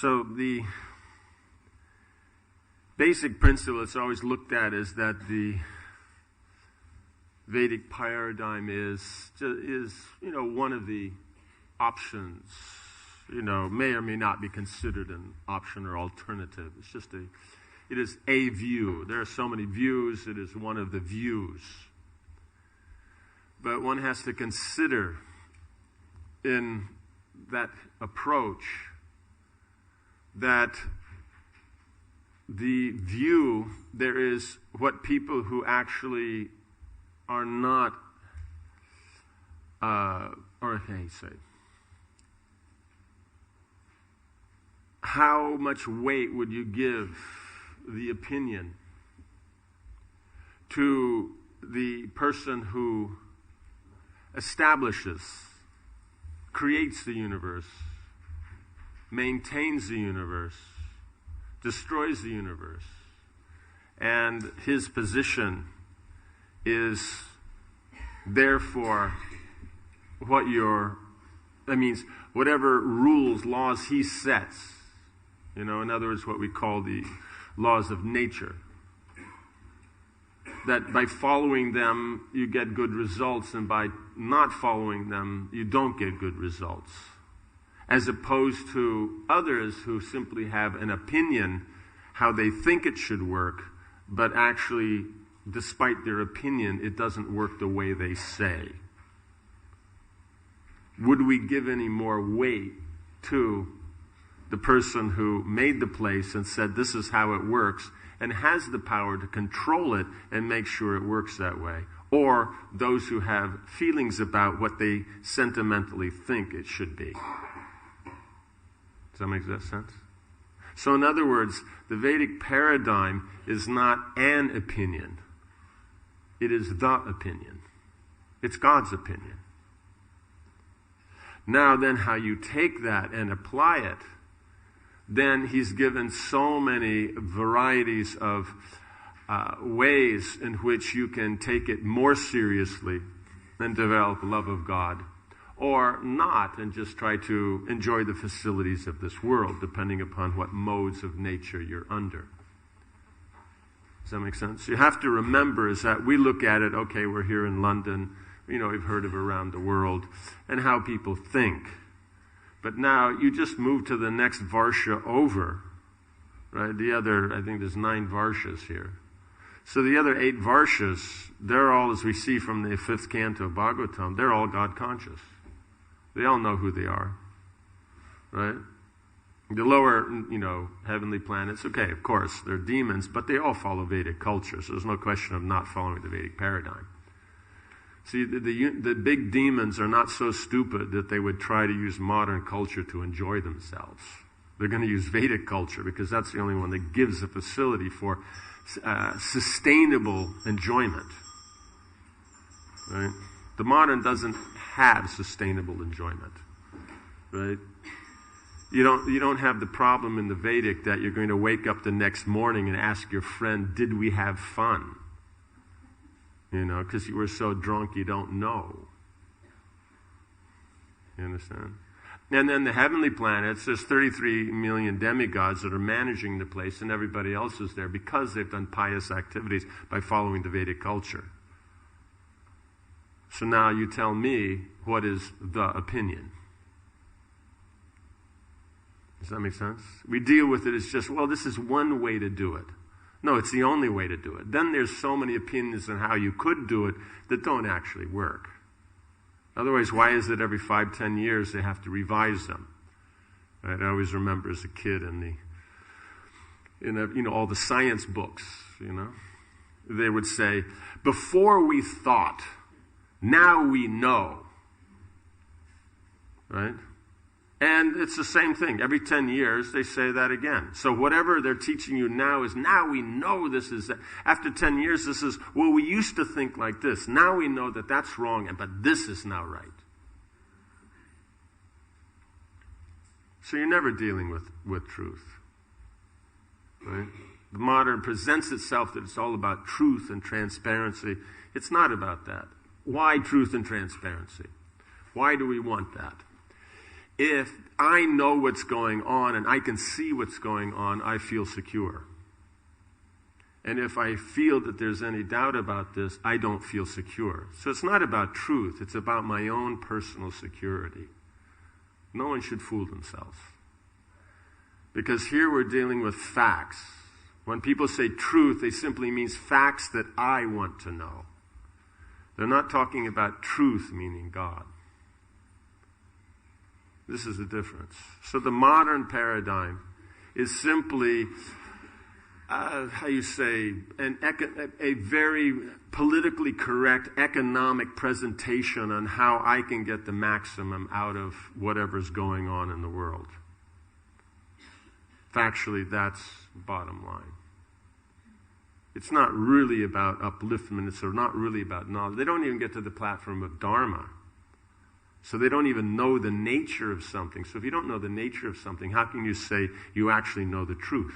So the basic principle that's always looked at is that the Vedic paradigm is one of the options, may or may not be considered an option or alternative. It is a view. There are so many views, it is one of the views. But one has to consider in that approach that the view, there is what people who actually are not, how much weight would you give the opinion to the person who establishes, creates the universe, maintains the universe, destroys the universe, and his position is therefore whatever rules, laws he sets, in other words, what we call the laws of nature, that by following them you get good results, and by not following them you don't get good results, as opposed to others who simply have an opinion how they think it should work, but actually, despite their opinion, it doesn't work the way they say. Would we give any more weight to the person who made the place and said this is how it works and has the power to control it and make sure it works that way, or those who have feelings about what they sentimentally think it should be? Does that make sense? So in other words, the Vedic paradigm is not an opinion. It is the opinion. It's God's opinion. Now then, how you take that and apply it, then he's given so many varieties of ways in which you can take it more seriously and develop love of God, or not and just try to enjoy the facilities of this world, depending upon what modes of nature you're under. Does that make sense? You have to remember is that we look at it, okay, we're here in London, we've heard of around the world, and how people think. But now you just move to the next Varsha over, right? The other, I think there's 9 Varshas here. So the other 8 Varshas, they're all, as we see from the 5th canto of Bhagavatam, they're all God conscious. They all know who they are, right? The lower, heavenly planets, okay, of course, they're demons, but they all follow Vedic culture, so there's no question of not following the Vedic paradigm. See, the big demons are not so stupid that they would try to use modern culture to enjoy themselves. They're going to use Vedic culture because that's the only one that gives a facility for sustainable enjoyment, right? The modern doesn't have sustainable enjoyment, right? You don't have the problem in the Vedic that you're going to wake up the next morning and ask your friend, did we have fun? Because you were so drunk you don't know. You understand? And then the heavenly planets, there's 33 million demigods that are managing the place, and everybody else is there because they've done pious activities by following the Vedic culture. So now you tell me what is the opinion. Does that make sense? We deal with it as just, this is one way to do it. No, it's the only way to do it. Then there's so many opinions on how you could do it that don't actually work. Otherwise, why is it every 5-10 years they have to revise them? Right? I always remember as a kid in all the science books, they would say, before we thought, now we know. Right? And it's the same thing. Every 10 years, they say that again. So whatever they're teaching you now is, now we know this is, after 10 years, this is, we used to think like this. Now we know that that's wrong, but this is now right. So you're never dealing with truth. Right? The modern presents itself that it's all about truth and transparency. It's not about that. Why truth and transparency? Why do we want that? If I know what's going on and I can see what's going on, I feel secure. And if I feel that there's any doubt about this, I don't feel secure. So it's not about truth. It's about my own personal security. No one should fool themselves. Because here we're dealing with facts. When people say truth, they simply mean facts that I want to know. They're not talking about truth, meaning God. This is the difference. So the modern paradigm is simply, a very politically correct economic presentation on how I can get the maximum out of whatever's going on in the world. Factually, that's the bottom line. It's not really about upliftment. It's not really about knowledge. They don't even get to the platform of Dharma. So they don't even know the nature of something. So if you don't know the nature of something, how can you say you actually know the truth?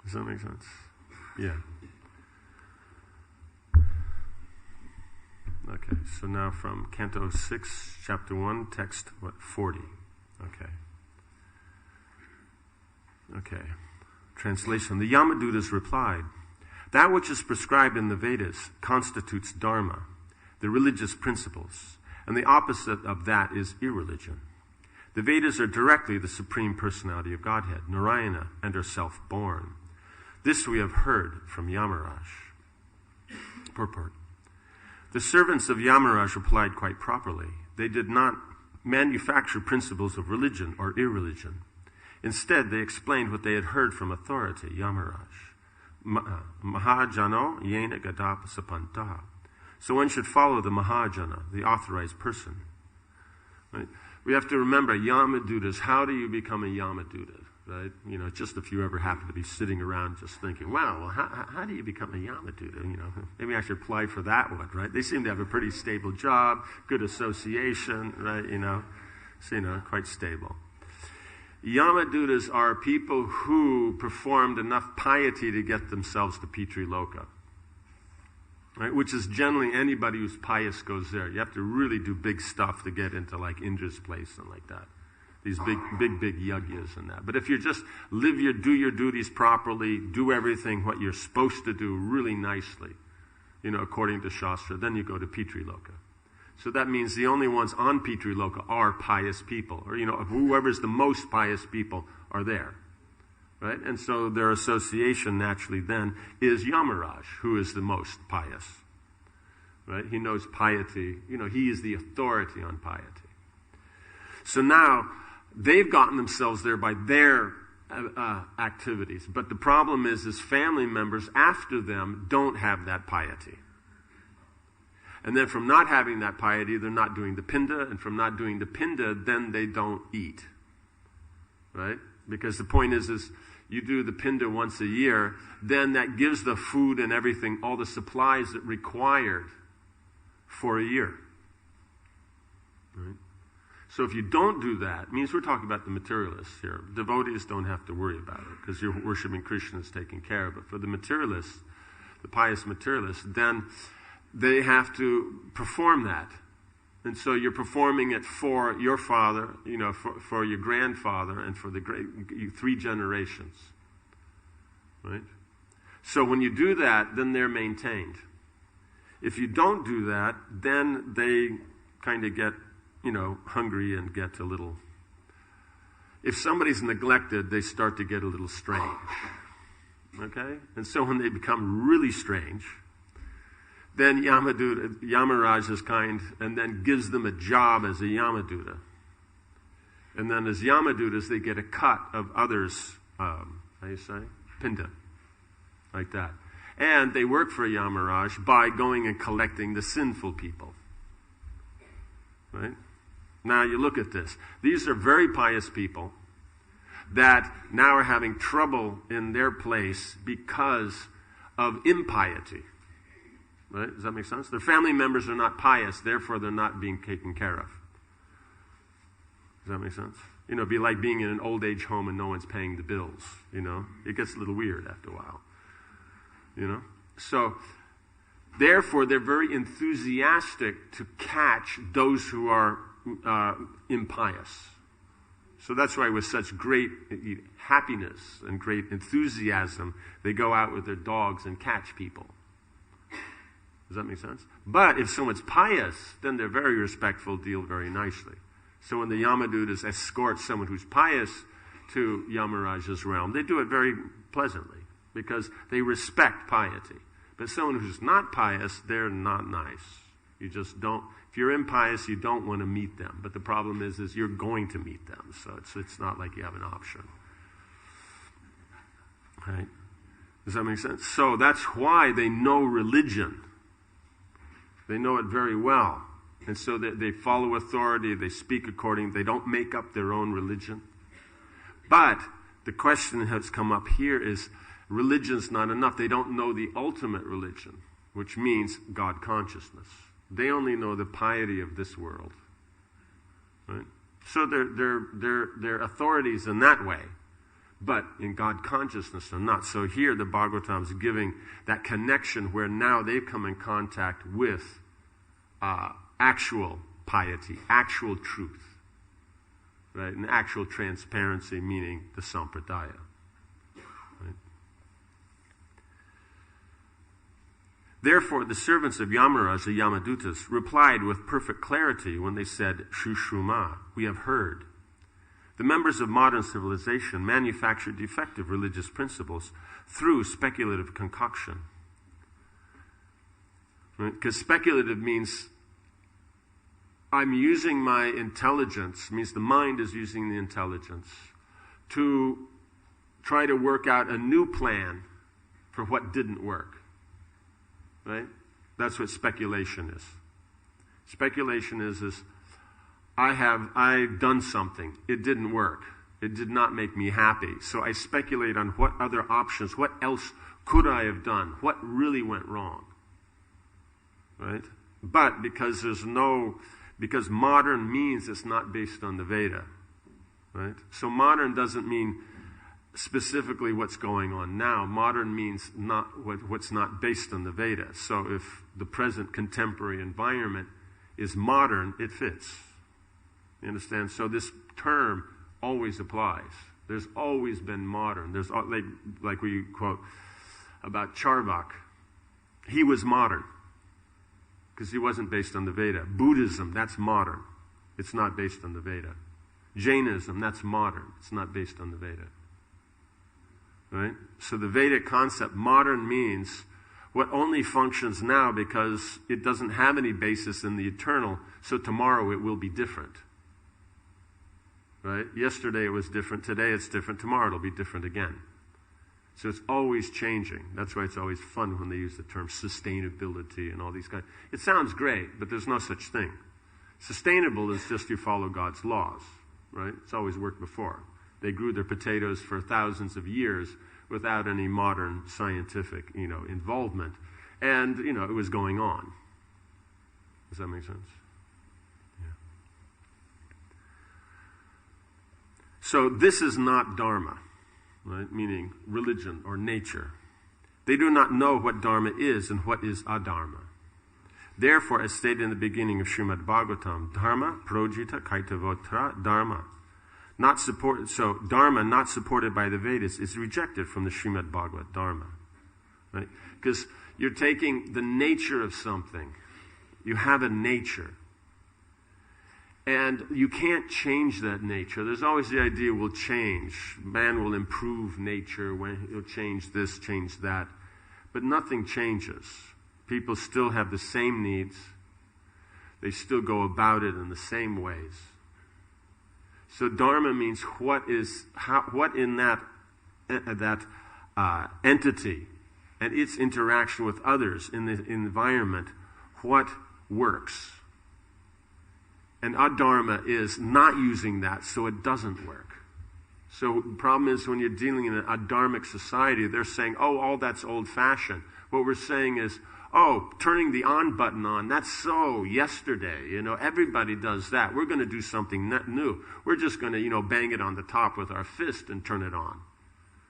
Does that make sense? Yeah. Okay, so now from Canto 6, Chapter 1, text, 40. Okay. Translation. The Yamadutas replied, that which is prescribed in the Vedas constitutes Dharma, the religious principles, and the opposite of that is irreligion. The Vedas are directly the Supreme Personality of Godhead, Narayana, and are self-born. This we have heard from Yamaraj. Purport. The servants of Yamaraj replied quite properly. They did not manufacture principles of religion or irreligion. Instead, they explained what they had heard from authority, Yamaraj. Mahajano yena gadapasapanta. So one should follow the Mahajana, the authorized person. Right? We have to remember, Yamadutas, how do you become a Yamaduta? Right? You know, just if you ever happen to be sitting around just thinking, wow, well, how do you become a Yamaduta? You know, maybe I should apply for that one, right? They seem to have a pretty stable job, good association, right? So, quite stable. Yamadutas are people who performed enough piety to get themselves to Pitri Loka. Right? Which is generally anybody who's pious goes there. You have to really do big stuff to get into like Indra's place and like that. These big yajnas and that. But if you just do your duties properly, do everything what you're supposed to do really nicely, according to Shastra, then you go to Pitri Loka. So that means the only ones on Pitri Loka are pious people. Or, whoever's the most pious people are there. Right? And so their association naturally then is Yamaraj, who is the most pious. Right? He knows piety. He is the authority on piety. So now, they've gotten themselves there by their activities. But the problem is family members after them don't have that piety. And then from not having that piety, they're not doing the pinda. And from not doing the pinda, then they don't eat. Right? Because the point is you do the pinda once a year, then that gives the food and everything, all the supplies that required for a year. Right? So if you don't do that, it means we're talking about the materialists here. Devotees don't have to worry about it because you're worshiping Krishna is taken care of. But for the materialists, the pious materialists, then they have to perform that. And so you're performing it for your father, for your grandfather, and for the three generations. Right? So when you do that, then they're maintained. If you don't do that, then they kind of get, hungry and get a little... If somebody's neglected, they start to get a little strange. Okay? And so when they become really strange, then Yamaraj is kind and then gives them a job as a Yamaduta. And then as Yamadutas, they get a cut of others, pinda, like that. And they work for Yamaraj by going and collecting the sinful people. Right? Now you look at this. These are very pious people that now are having trouble in their place because of impiety. Right? Does that make sense? Their family members are not pious, therefore they're not being taken care of. Does that make sense? It'd be like being in an old age home and no one's paying the bills. It gets a little weird after a while. So Therefore, they're very enthusiastic to catch those who are impious. So that's why with such great happiness and great enthusiasm, they go out with their dogs and catch people. Does that make sense? But if someone's pious, then they're very respectful, deal very nicely. So when the Yamadutas escort someone who's pious to Yamaraj's realm, they do it very pleasantly because they respect piety. But someone who's not pious, they're not nice. You just don't, if you're impious, you don't want to meet them. But the problem is you're going to meet them. So it's not like you have an option. Right? Does that make sense? So that's why they know religion. They know it very well. And so they follow authority, they speak according, they don't make up their own religion. But the question that has come up here is, religion's not enough. They don't know the ultimate religion, which means God consciousness. They only know the piety of this world. Right? So they're authorities in that way, but in God consciousness they're not. So here the Bhagavatam is giving that connection where now they've come in contact with actual piety, actual truth, right? And actual transparency, meaning the sampradaya. Right? Therefore, the servants of Yamaraj, the Yamadutas, replied with perfect clarity when they said, Shushruma, we have heard. The members of modern civilization manufacture defective religious principles through speculative concoction. Because speculative means I'm using my intelligence, means the mind is using the intelligence to try to work out a new plan for what didn't work. Right? That's what speculation is. Speculation is I've done something. It didn't work. It did not make me happy. So I speculate on what other options, what else could I have done? What really went wrong? Right? But because modern means it's not based on the Veda. Right? So modern doesn't mean specifically what's going on now. Modern means not what's not based on the Veda. So if the present contemporary environment is modern, it fits. You understand? So this term always applies. There's always been modern. There's like we quote about Charvak. He was modern because he wasn't based on the Veda. Buddhism, that's modern. It's not based on the Veda. Jainism, that's modern. It's not based on the Veda. Right? So the Vedic concept, modern, means what only functions now because it doesn't have any basis in the eternal, so tomorrow it will be different. Right? Yesterday it was different, today it's different, tomorrow it'll be different again. So it's always changing. That's why it's always fun when they use the term sustainability and all these kinds. It sounds great, but there's no such thing. Sustainable is just you follow God's laws, right? It's always worked before. They grew their potatoes for thousands of years without any modern scientific, involvement. And, it was going on. Does that make sense? Yeah. So this is not Dharma, right? Meaning religion or nature. They do not know what Dharma is and what is adharma. Therefore, as stated in the beginning of Srimad Bhagavatam, Dharma projita kaitavotra Dharma. So Dharma not supported by the Vedas is rejected from the Srimad Bhagavat Dharma. Right? Because you're taking the nature of something. You have a nature. And you can't change that nature. There's always the idea will change. Man will improve nature when he'll change this, change that. But nothing changes. People still have the same needs. They still go about it in the same ways. So Dharma means what in that entity and its interaction with others in the environment, what works. And adharma is not using that, so it doesn't work. So the problem is when you're dealing in an adharmic society, they're saying, all that's old-fashioned. What we're saying is, turning the on button on, that's so yesterday. Everybody does that. We're going to do something new. We're just going to, bang it on the top with our fist and turn it on.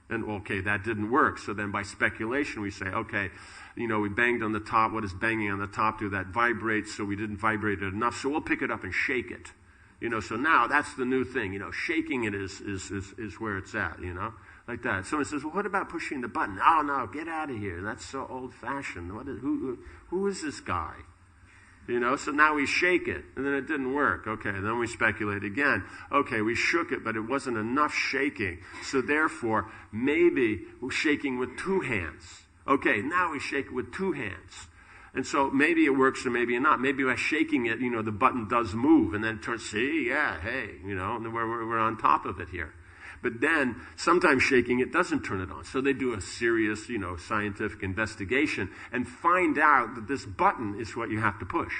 And okay, that didn't work. So then by speculation, we say, okay, we banged on the top. What does banging on the top do? That vibrates, so we didn't vibrate it enough. So we'll pick it up and shake it. So now that's the new thing. Shaking it is where it's at, like that. Someone says, well, what about pushing the button? Oh, no, get out of here. That's so old-fashioned. Who is this guy? So now we shake it, and then it didn't work. Okay, then we speculate again. Okay, we shook it, but it wasn't enough shaking. So therefore, maybe we're shaking with two hands. Okay, now we shake it with two hands. And so maybe it works or maybe not. Maybe by shaking it, the button does move, and then it turns, see, yeah, hey, and we're on top of it here. But then, sometimes shaking it doesn't turn it on. So they do a serious, scientific investigation and find out that this button is what you have to push.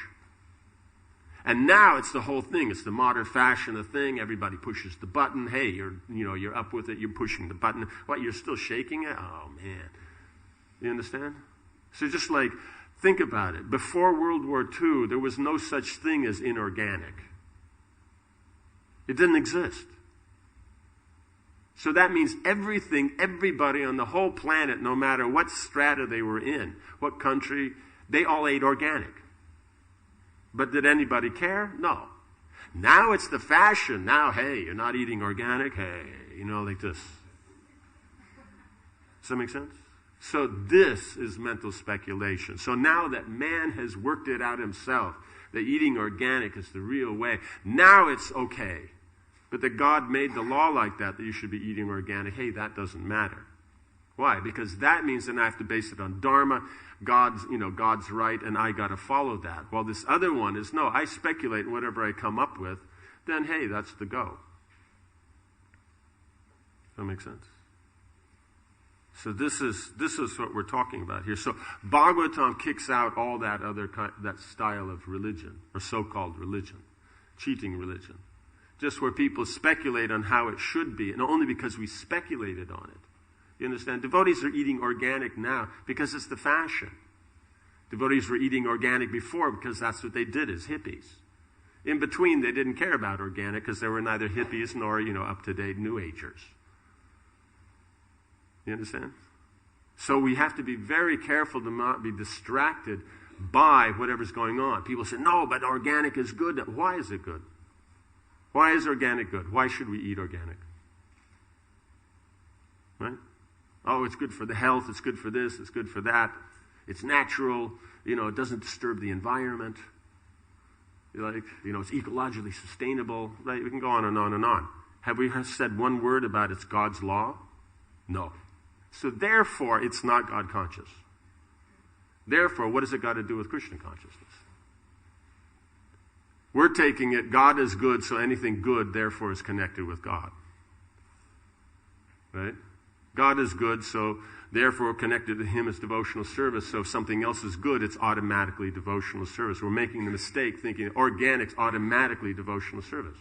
And now it's the whole thing. It's the modern fashion of thing. Everybody pushes the button. Hey, you're up with it. You're pushing the button. What, you're still shaking it? Oh, man. You understand? So just like, think about it. Before World War II, there was no such thing as inorganic. It didn't exist. So that means everybody on the whole planet, no matter what strata they were in, what country, they all ate organic. But did anybody care? No. Now it's the fashion. Now, hey, you're not eating organic? Hey, like this. Does that make sense? So this is mental speculation. So now that man has worked it out himself, that eating organic is the real way, now it's okay. But that God made the law like that you should be eating organic, hey, that doesn't matter. Why? Because that means then I have to base it on Dharma, God's right, and I got to follow that. While this other one is, no, I speculate whatever I come up with, then hey, that's the go. Does that make sense? So this is what we're talking about here. So Bhagavatam kicks out all that that style of religion, or so-called religion, cheating religion. Just where people speculate on how it should be, and only because we speculated on it. You understand? Devotees are eating organic now because it's the fashion. Devotees were eating organic before because that's what they did as hippies. In between, they didn't care about organic because they were neither hippies nor, up-to-date New Agers. You understand? So we have to be very careful to not be distracted by whatever's going on. People say, no, but organic is good. Why is it good? Why is organic good? Why should we eat organic? Right? Oh, it's good for the health. It's good for this. It's good for that. It's natural. It doesn't disturb the environment. It's ecologically sustainable. Right? We can go on and on and on. Have we said one word about it's God's law? No. So therefore, it's not God conscious. Therefore, what has it got to do with Krishna consciousness? We're taking it, God is good, so anything good, therefore, is connected with God. Right? God is good, so therefore, connected to Him is devotional service. So if something else is good, it's automatically devotional service. We're making the mistake thinking organic's automatically devotional service.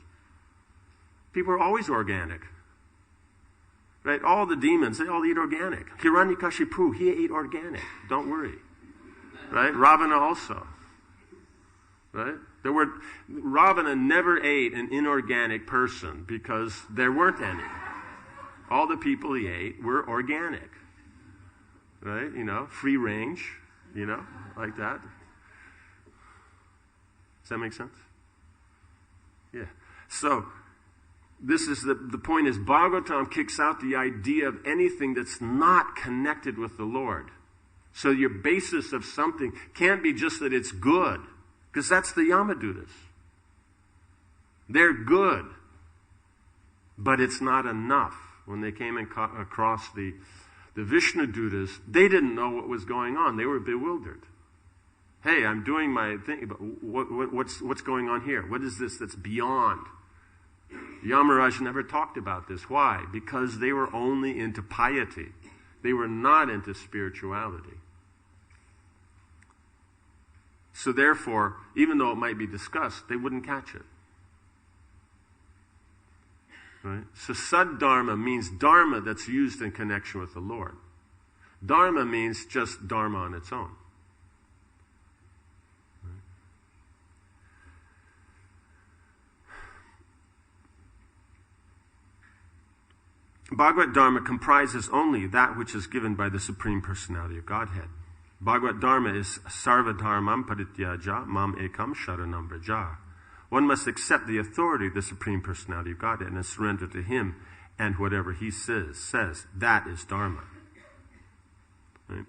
People are always organic. Right? All the demons, they all eat organic. Hiranyakashipu, he ate organic. Don't worry. Right? Ravana also. Right? Ravana never ate an inorganic person because there weren't any. All the people he ate were organic. Right? Free range, like that. Does that make sense? Yeah. So, this is the point is Bhagavatam kicks out the idea of anything that's not connected with the Lord. So your basis of something can't be just that it's good. Because that's the Yamadutas. They're good. But it's not enough. When they came across the Vishnu Dutas, they didn't know what was going on. They were bewildered. Hey, I'm doing my thing, but what's going on here? What is this that's beyond? Yamaraj never talked about this. Why? Because they were only into piety. They were not into spirituality. So therefore, even though it might be discussed, they wouldn't catch it. Right? So Saddharma means Dharma that's used in connection with the Lord. Dharma means just Dharma on its own. Right? Bhagavad Dharma comprises only that which is given by the Supreme Personality of Godhead. Bhagavad Dharma is sarvadharmam parityaja mam ekam sharanam vraja. One must accept the authority of the Supreme Personality of Godhead and surrender to Him, and whatever He says, that is Dharma. Right?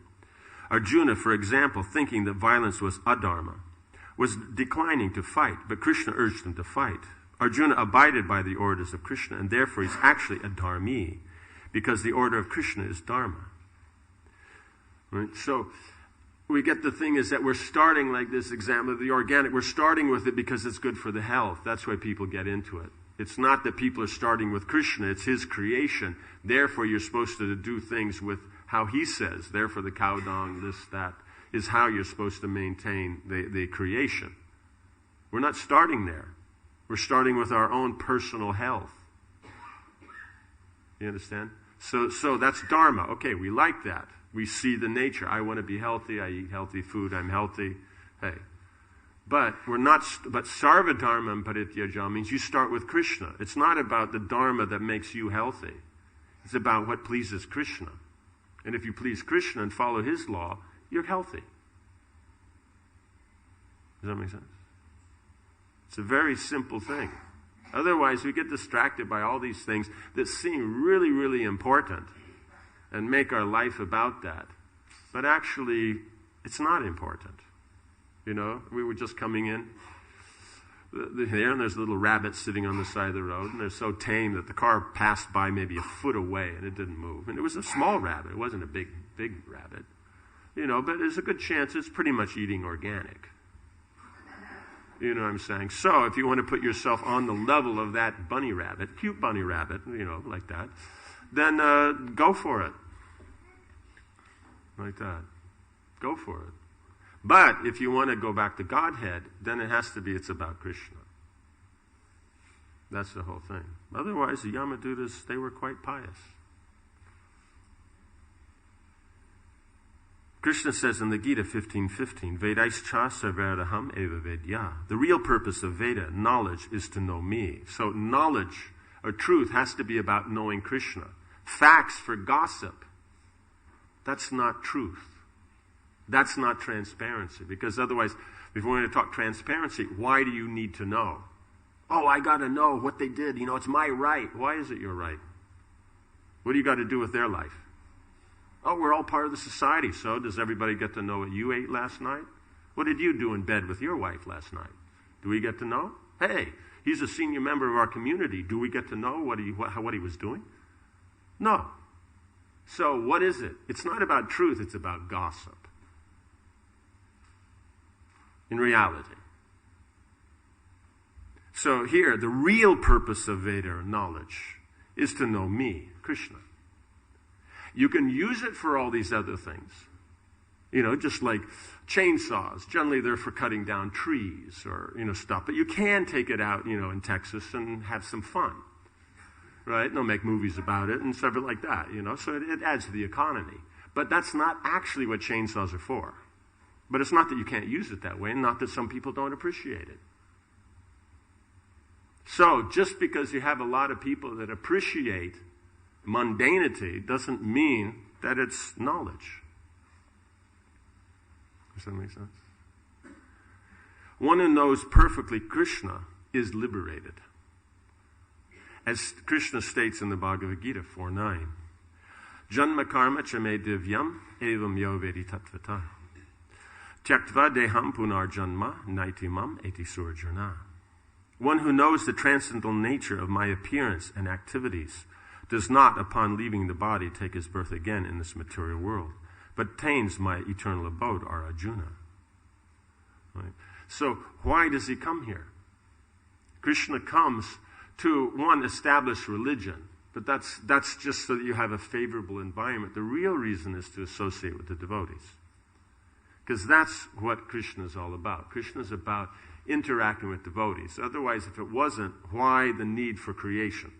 Arjuna, for example, thinking that violence was adharma, was declining to fight, but Krishna urged him to fight. Arjuna abided by the orders of Krishna, and therefore he's actually a dharmi, because the order of Krishna is dharma. Right? So we get the thing is that we're starting like this example of the organic. We're starting with it because it's good for the health. That's why people get into it. It's not that people are starting with Krishna. It's His creation. Therefore, you're supposed to do things with how He says. Therefore, the cow dung, this, that, is how you're supposed to maintain the creation. We're not starting there. We're starting with our own personal health. You understand? So that's Dharma. Okay, we like that. We see the nature. I want to be healthy. I eat healthy food. I'm healthy. Hey. But we're not, but sarvadharmam parityaja means you start with Krishna. It's not about the Dharma that makes you healthy. It's about what pleases Krishna. And if you please Krishna and follow His law, you're healthy. Does that make sense? It's a very simple thing. Otherwise, we get distracted by all these things that seem really, really important and make our life about that. But actually, it's not important. You know, we were just coming in here, and there's a little rabbit sitting on the side of the road, and they're so tame that the car passed by maybe a foot away, and it didn't move. And it was a small rabbit. It wasn't a big rabbit. You know, but there's a good chance it's pretty much eating organic. You know what I'm saying? So if you want to put yourself on the level of that bunny rabbit, cute bunny rabbit, you know, like that, then go for it. Like that. Go for it. But if you want to go back to Godhead, then it has to be it's about Krishna. That's the whole thing. Otherwise, the Yamadutas, they were quite pious. Krishna says in the Gita 15:15, Vedaischa sarvardaham eva vedya. The real purpose of Veda, knowledge, is to know me. So knowledge or truth has to be about knowing Krishna. Facts for gossip, that's not truth. That's not transparency. Because otherwise, if we're going to talk transparency, why do you need to know? Oh, I got to know what they did. You know, it's my right. Why is it your right? What do you got to do with their life? Oh, we're all part of the society, so does everybody get to know what you ate last night? What did you do in bed with your wife last night? Do we get to know? Hey, he's a senior member of our community. Do we get to know what he was doing? No. So what is it? It's not about truth, it's about gossip. In reality. So here, the real purpose of Veda knowledge is to know me, Krishna. You can use it for all these other things. You know, just like chainsaws. Generally, they're for cutting down trees or, you know, stuff. But you can take it out, you know, in Texas and have some fun. Right? And they'll make movies about it and stuff like that, you know. So it adds to the economy. But that's not actually what chainsaws are for. But it's not that you can't use it that way, and not that some people don't appreciate it. So, just because you have a lot of people that appreciate mundanity doesn't mean that it's knowledge. Does that make sense? One who knows perfectly Krishna is liberated. As Krishna states in the Bhagavad Gita 4:9, Janma karma cha me divyam evam yo vedi tattvata. Tyaktva deham punar janma naitimam eti surjana. One who knows the transcendental nature of my appearance and activities does not, upon leaving the body, take his birth again in this material world, but attains my eternal abode, or Arjuna. Right? So, why does he come here? Krishna comes to, one, establish religion, but that's just so that you have a favorable environment. The real reason is to associate with the devotees. Because that's what Krishna is all about. Krishna is about interacting with devotees. Otherwise, if it wasn't, why the need for creation?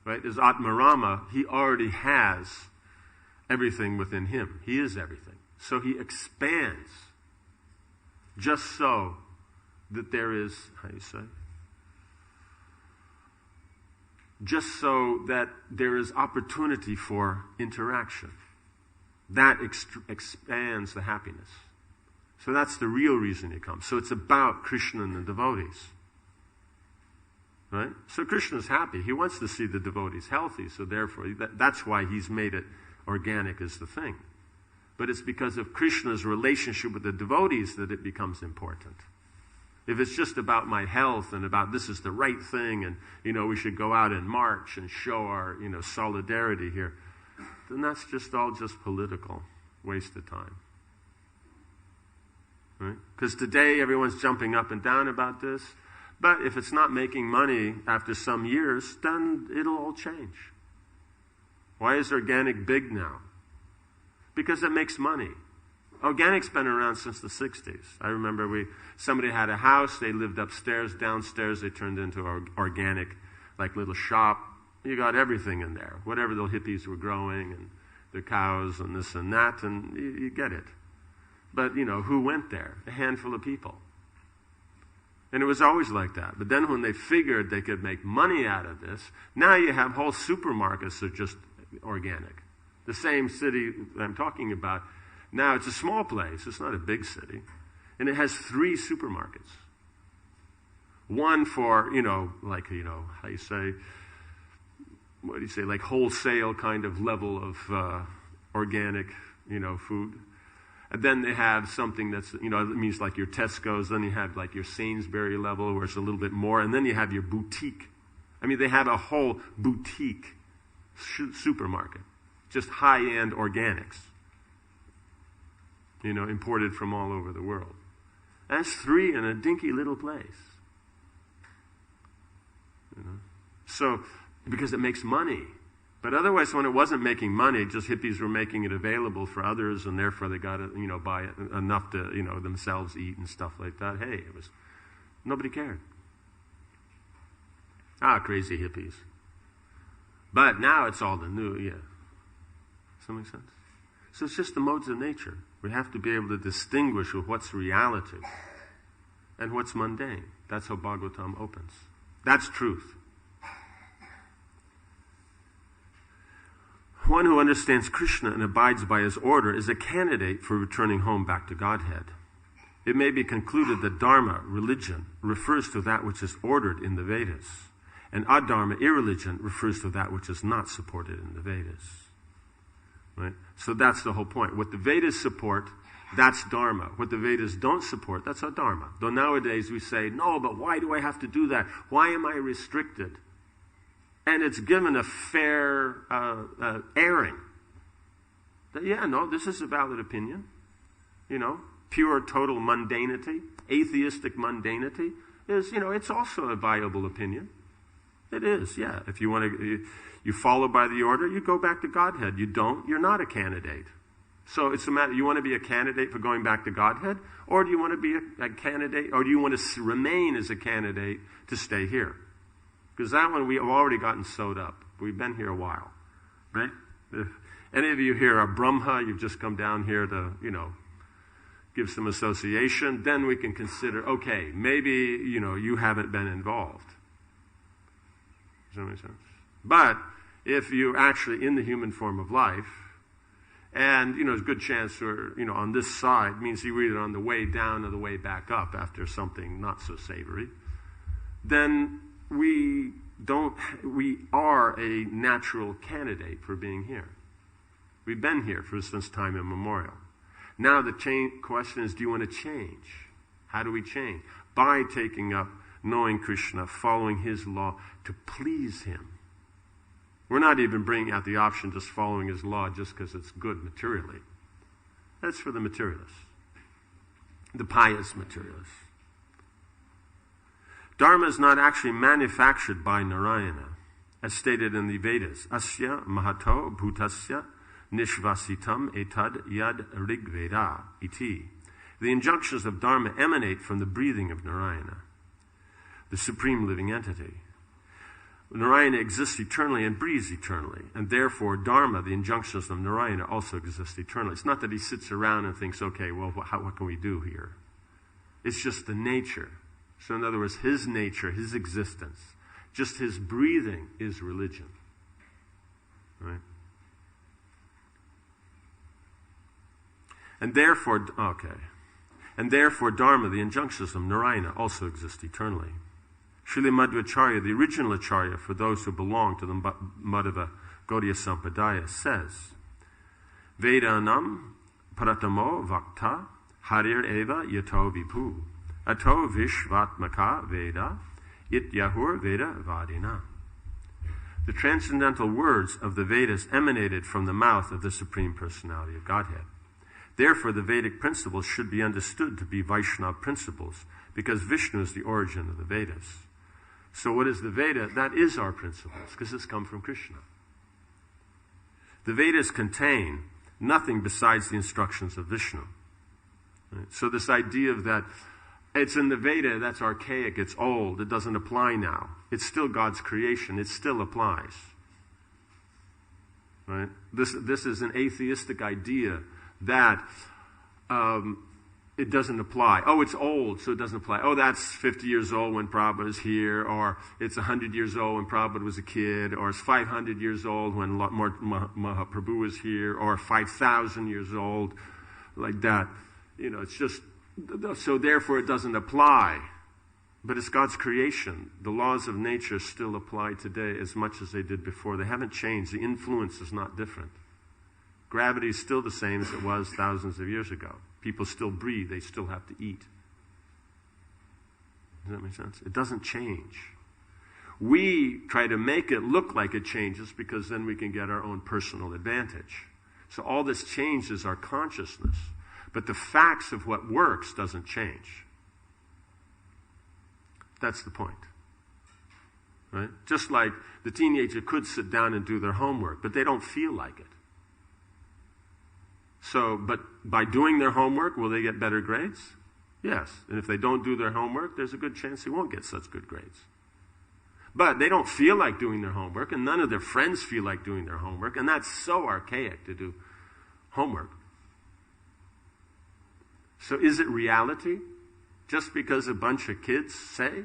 Right? As Atmarama, he already has everything within him. He is everything. So he expands just so that there is, how do you say? just so that there is opportunity for interaction. That expands the happiness. So that's the real reason he comes. So it's about Krishna and the devotees. Right? So Krishna's happy. He wants to see the devotees healthy, so therefore that's why he's made it organic as the thing. But it's because of Krishna's relationship with the devotees that it becomes important. If it's just about my health and about this is the right thing and, we should go out and march and show our, solidarity here, then that's all just political, waste of time. Right? Because today everyone's jumping up and down about this, but if it's not making money after some years, then it'll all change. Why is organic big now? Because it makes money. Organic's been around since the 60s. I remember somebody had a house, they lived upstairs, downstairs they turned into an organic, little shop. You got everything in there, whatever the hippies were growing, and the cows and this and that, and you get it. But, who went there? A handful of people. And it was always like that. But then when they figured they could make money out of this, now you have whole supermarkets that are just organic. The same city that I'm talking about, now it's a small place. It's not a big city. And it has 3 supermarkets. One for, how you say, wholesale kind of level of organic, food. And then they have something that's, it means like your Tesco's. Then you have your Sainsbury level where it's a little bit more. And then you have your boutique. They have a whole boutique supermarket. Just high-end organics. Imported from all over the world. That's 3 in a dinky little place. So, because it makes money. But otherwise, when it wasn't making money, just hippies were making it available for others, and therefore they got to, buy enough to, themselves eat and stuff like that. Hey, nobody cared. Crazy hippies. But now it's all the new, yeah. Does that make sense? So it's just the modes of nature. We have to be able to distinguish with what's reality and what's mundane. That's how Bhagavatam opens. That's truth. One who understands Krishna and abides by his order is a candidate for returning home back to Godhead. It may be concluded that Dharma, religion, refers to that which is ordered in the Vedas, and Adharma, irreligion, refers to that which is not supported in the Vedas. Right? So that's the whole point. What the Vedas support, that's Dharma. What the Vedas don't support, that's Adharma. Though nowadays we say, no, but why do I have to do that? Why am I restricted? And it's given a fair airing. That, this is a valid opinion. Pure, total mundanity, atheistic mundanity is, it's also a viable opinion. It is, yeah. If you want to, you follow by the order, you go back to Godhead. You don't, you're not a candidate. So it's a matter, you want to be a candidate for going back to Godhead, or do you want to be a candidate, or do you want to remain as a candidate to stay here? Because that one we have already gotten sewed up. We've been here a while, right? If any of you here are Brahma, you've just come down here to, give some association, then we can consider, okay, maybe, you haven't been involved. Does that make sense? But if you're actually in the human form of life, and, there's a good chance you're, on this side, means you're either on the way down or the way back up after something not so savory, then we are a natural candidate for being here. We've been here since time immemorial. Now the question is, do you want to change? How do we change? By taking up knowing Krishna, following his law to please him. We're not even bringing out the option just following his law just because it's good materially. That's for the materialists, the pious materialists. Dharma is not actually manufactured by Narayana, as stated in the Vedas. Asya mahato bhutasya nishvasitam etad yad rigveda iti. The injunctions of Dharma emanate from the breathing of Narayana, the supreme living entity. Narayana exists eternally and breathes eternally, and therefore Dharma, the injunctions of Narayana, also exist eternally. It's not that he sits around and thinks, okay, well, what can we do here? It's just the nature. So in other words, his nature, his existence, Just his breathing is religion. Right? And therefore, Dharma, the injunctions of Narayana, also exist eternally. Srila Madhvacharya, the original Acharya for those who belong to the Madhva Gaudiya Sampadaya, says, Vedanam paratamo vakta harir eva yato vibhu ato vishvatmaka veda ityahur veda vadina. The transcendental words of the Vedas emanated from the mouth of the Supreme Personality of Godhead. Therefore, the Vedic principles should be understood to be Vaishnava principles, because Vishnu is the origin of the Vedas. So what is the Veda? That is our principles, because it's come from Krishna. The Vedas contain nothing besides the instructions of Vishnu. Right? So this idea of that, it's in the Veda, that's archaic, it's old, it doesn't apply now. It's still God's creation, it still applies. Right? This is an atheistic idea that it doesn't apply. Oh, it's old, so it doesn't apply. Oh, that's 50 years old when Prabhupada is here, or it's 100 years old when Prabhupada was a kid, or it's 500 years old when Mahaprabhu was here, or 5,000 years old, like that. You know, it's just, so therefore it doesn't apply. But it's God's creation. The laws of nature still apply today as much as they did before. They haven't changed. The influence is not different. Gravity is still the same as it was thousands of years ago. People still breathe. They still have to eat. Does that make sense? It doesn't change. We try to make it look like it changes because then we can get our own personal advantage. So all this changes our consciousness. But the facts of what works doesn't change. That's the point. Right? Just like the teenager could sit down and do their homework, but they don't feel like it. So, but by doing their homework, will they get better grades? Yes. And if they don't do their homework, there's a good chance they won't get such good grades. But they don't feel like doing their homework, and none of their friends feel like doing their homework, and that's so archaic to do homework. So is it reality? Just because a bunch of kids say?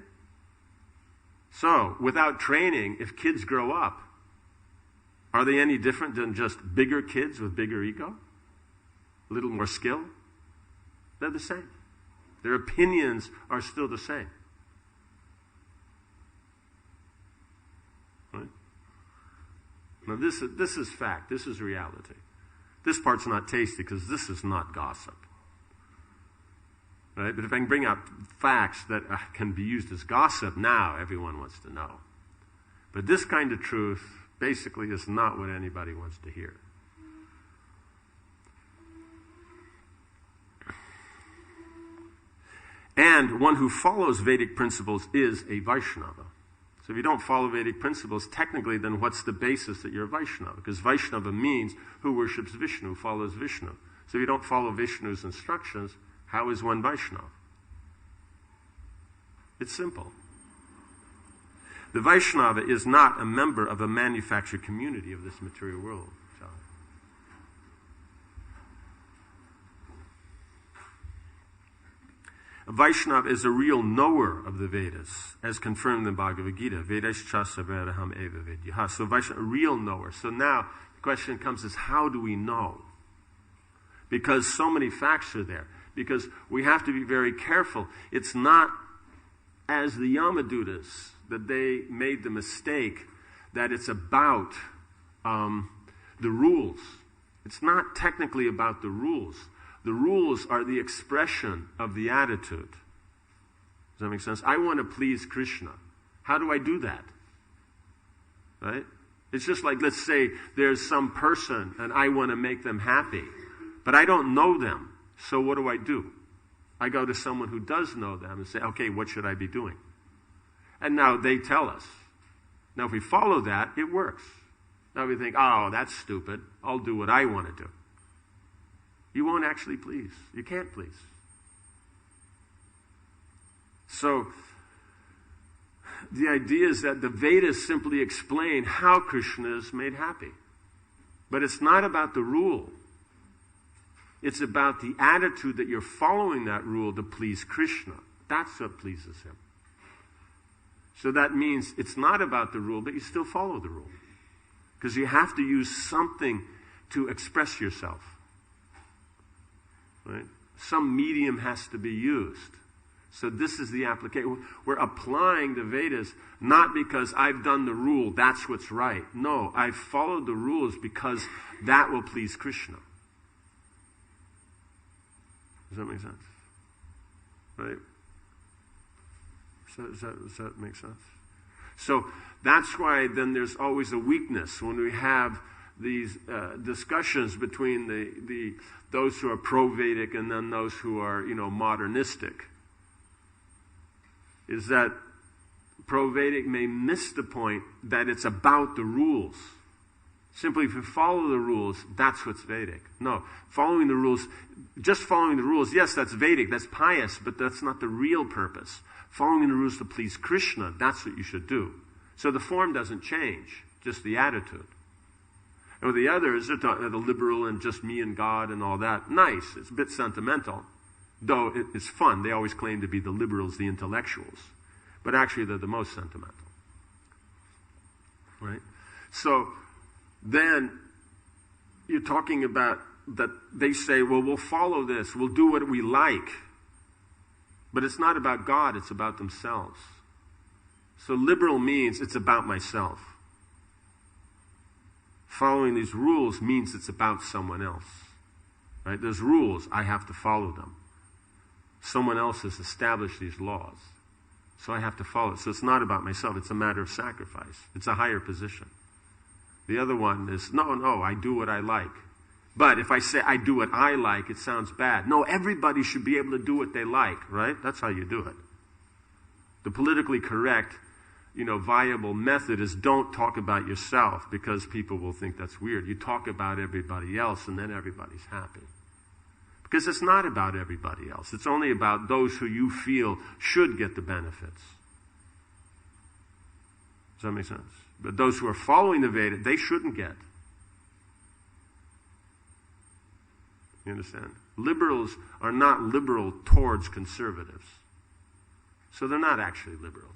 So, without training, if kids grow up, are they any different than just bigger kids with bigger ego? A little more skill? They're the same. Their opinions are still the same. Right? Now this is fact. This is reality. This part's not tasty because this is not gossip. Right? But if I can bring out facts that can be used as gossip, now everyone wants to know. But this kind of truth basically is not what anybody wants to hear. And one who follows Vedic principles is a Vaishnava. So if you don't follow Vedic principles, technically, then what's the basis that you're a Vaishnava? Because Vaishnava means who worships Vishnu, follows Vishnu. So if you don't follow Vishnu's instructions, how is one Vaishnava? It's simple. The Vaishnava is not a member of a manufactured community of this material world. A Vaishnava is a real knower of the Vedas, as confirmed in the Bhagavad Gita. Vedascha savedaham eva vedyaha. So Vaishnava, a real knower. So now the question comes is, how do we know? Because so many facts are there. Because we have to be very careful. It's not as the Yamadutas that they made the mistake that it's about the rules. It's not technically about the rules. The rules are the expression of the attitude. Does that make sense? I want to please Krishna. How do I do that? Right? It's just like, let's say there's some person and I want to make them happy, but I don't know them. So what do? I go to someone who does know them and say, okay, what should I be doing? And now they tell us. Now if we follow that, it works. Now we think, oh, that's stupid. I'll do what I want to do. You won't actually please. You can't please. So, the idea is that the Vedas simply explain how Krishna is made happy. But it's not about the rule. It's about the attitude that you're following that rule to please Krishna. That's what pleases him. So that means it's not about the rule, but you still follow the rule. Because you have to use something to express yourself. Right? Some medium has to be used. So this is the application. We're applying the Vedas not because I've done the rule, that's what's right. No, I've followed the rules because that will please Krishna. Does that make sense? Right? Does that make sense? So that's why then there's always a weakness when we have these discussions between those who are pro-Vedic and then those who are, modernistic. Is that pro-Vedic may miss the point that it's about the rules. Simply, if you follow the rules, that's what's Vedic. No, just following the rules, yes, that's Vedic, that's pious, but that's not the real purpose. Following the rules to please Krishna, that's what you should do. So the form doesn't change, just the attitude. And with the others, they're the liberal and just me and God and all that. Nice, it's a bit sentimental. Though it's fun, they always claim to be the liberals, the intellectuals. But actually they're the most sentimental. Right? So then you're talking about that they say, well, we'll follow this, we'll do what we like. But it's not about God, it's about themselves. So liberal means it's about myself. Following these rules means it's about someone else. Right? There's rules, I have to follow them. Someone else has established these laws. So I have to follow it. So it's not about myself. It's a matter of sacrifice. It's a higher position. The other one is, no, I do what I like. But if I say I do what I like, it sounds bad. No, everybody should be able to do what they like, right? That's how you do it. The politically correct, viable method is don't talk about yourself because people will think that's weird. You talk about everybody else and then everybody's happy. Because it's not about everybody else. It's only about those who you feel should get the benefits. Does that make sense? But those who are following the Veda, they shouldn't get. You understand? Liberals are not liberal towards conservatives. So they're not actually liberal.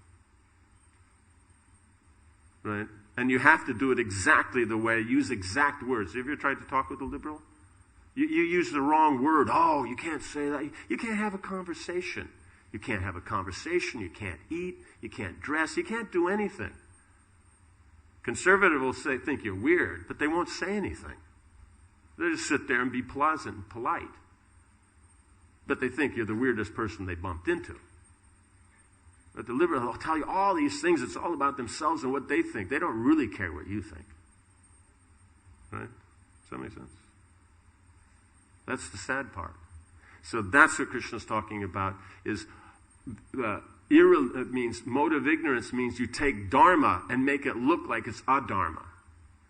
Right? And you have to do it exactly the way, use exact words. Have you ever tried to talk with a liberal? You use the wrong word. Oh, you can't say that. You can't have a conversation. You can't have a conversation. You can't eat. You can't dress. You can't do anything. Conservative will think you're weird, but they won't say anything. They'll just sit there and be pleasant and polite. But they think you're the weirdest person they bumped into. But the liberal will tell you all these things. It's all about themselves and what they think. They don't really care what you think. Right? Does that make sense? That's the sad part. So that's what Krishna's talking about, is it means mode of ignorance means you take dharma and make it look like it's adharma.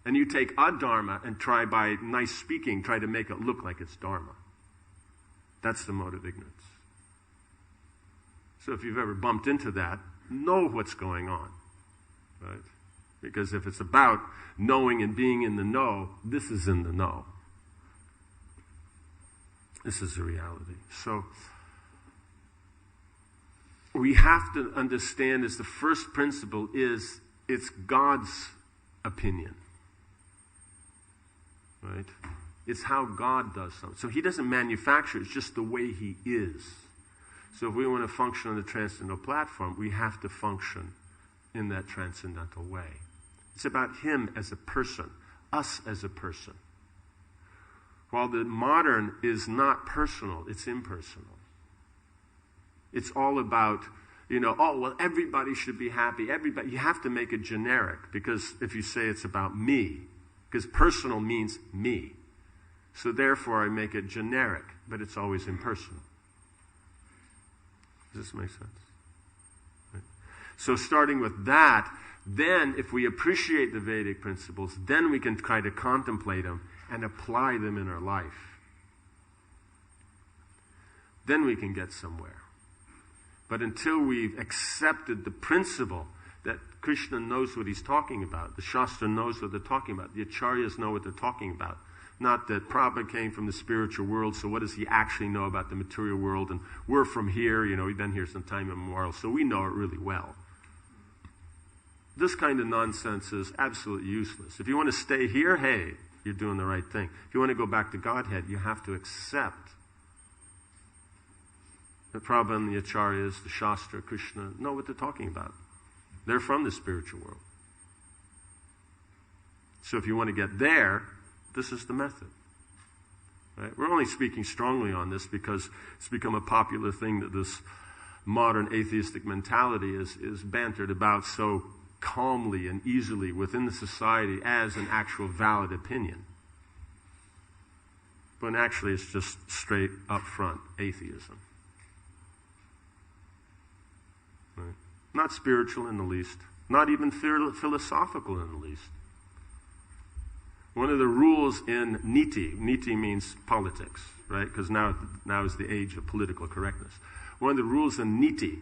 And you take adharma and try by nice speaking, try to make it look like it's dharma. That's the mode of ignorance. So if you've ever bumped into that, know what's going on. Right? Because if it's about knowing and being in the know, this is in the know. This is the reality. So we have to understand as the first principle is it's God's opinion. Right? It's how God does something. So he doesn't manufacture, it's just the way he is. So if we want to function on the transcendental platform, we have to function in that transcendental way. It's about him as a person, us as a person. While the modern is not personal, it's impersonal. It's all about, everybody should be happy. Everybody, you have to make it generic, because if you say it's about me, because personal means me. So therefore I make it generic, but it's always impersonal. Does this make sense? Right. So starting with that, then if we appreciate the Vedic principles, then we can try to contemplate them and apply them in our life. Then we can get somewhere. But until we've accepted the principle that Krishna knows what he's talking about, the Shastra knows what they're talking about, the Acharyas know what they're talking about, not that Prabhupada came from the spiritual world, so what does he actually know about the material world? And we're from here, we've been here some time immemorial, so we know it really well. This kind of nonsense is absolutely useless. If you want to stay here, hey, you're doing the right thing. If you want to go back to Godhead, you have to accept the Prabhupada and the Acharyas, the Shastra, Krishna, know what they're talking about. They're from the spiritual world. So if you want to get there, this is the method. Right? We're only speaking strongly on this because it's become a popular thing that this modern atheistic mentality is bantered about so calmly and easily within the society as an actual valid opinion. When actually it's just straight up front atheism. Right? Not spiritual in the least. Not even philosophical in the least. One of the rules in niti means politics, right? Because now is the age of political correctness. One of the rules in niti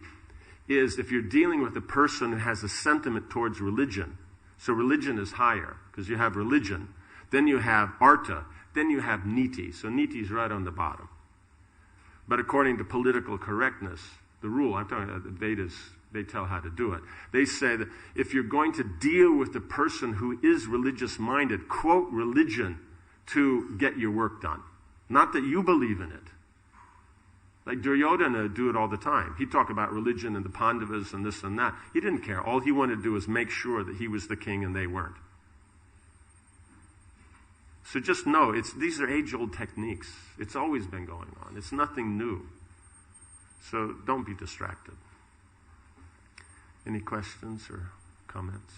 is if you're dealing with a person who has a sentiment towards religion, so religion is higher, because you have religion, then you have artha, then you have niti. So niti is right on the bottom. But according to political correctness, the rule, I'm talking about the Vedas, they tell how to do it. They say that if you're going to deal with the person who is religious-minded, quote religion to get your work done. Not that you believe in it. Like Duryodhana do it all the time. He'd talk about religion and the Pandavas and this and that. He didn't care. All he wanted to do was make sure that he was the king and they weren't. So just know, these are age-old techniques. It's always been going on. It's nothing new. So don't be distracted. Any questions or comments?